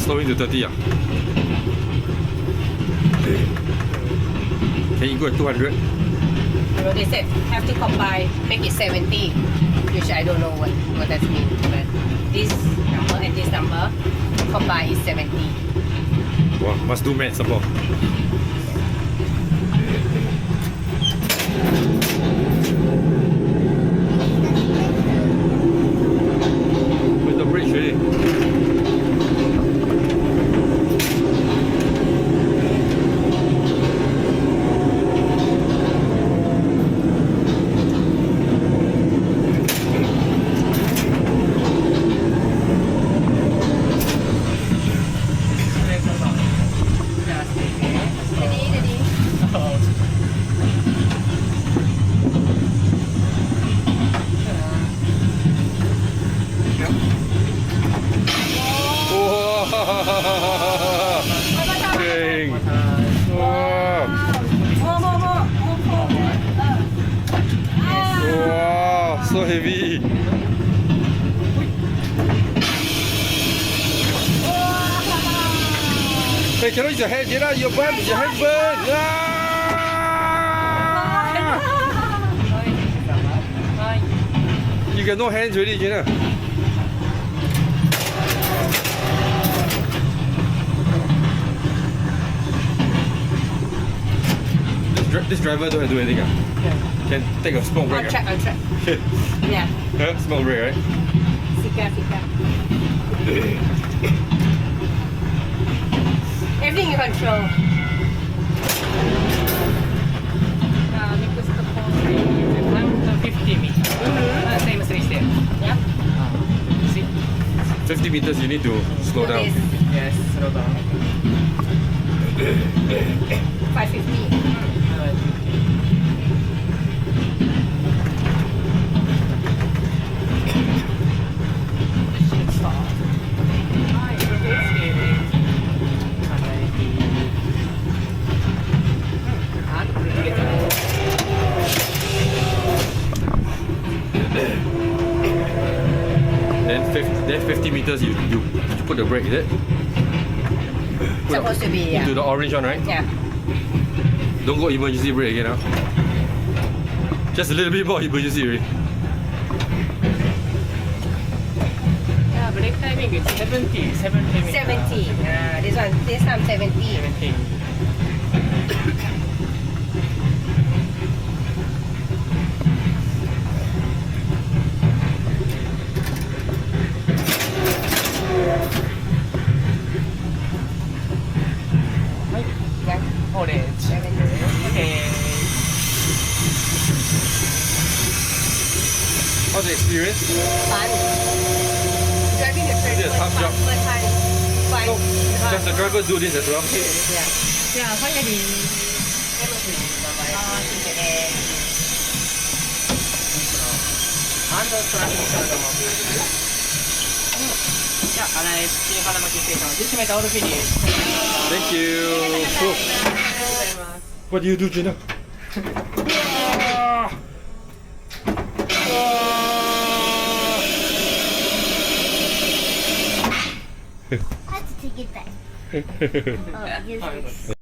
slowing to 30 Can you go at 200? You know, they said have to combine, make it 70, which I don't know what that means. But this number and this number combined is 70. Wow, must do math support. With the bridge ready. Dang. Wow. Wow, so heavy. Hey, cannot use your hand, Jayna, your hand burn. You got no hands already, Jayna. This driver don't have to do anything. Yeah. Can take a smoke break. I'll check. Yeah. Huh? Smoke break, right? Sika. Everything you control. Because the phone I'm 50 meters. Same as this there. Yep. See? 50 meters, you need to slow down. Yes, slow down. 550. Then 50 meters, you put the brake, is it? Supposed to be, yeah. Into the orange one, right? Yeah. Don't go emergency brake again, Just a little bit more emergency, right? Yeah, brake timing is 70 meters. 70. This time 70. 70. Yeah. Orange. 70. Okay. How's the experience? Fun. Driving the train Is it a tough job? first time. Fun. So, does the driver do this as well? Yeah. Yeah, finally. Hand transmission. Yeah, arrived. Jaynarak station. This made all finished. Thank you. So, what do you do, Jayna? I have to take it back. Oh, here's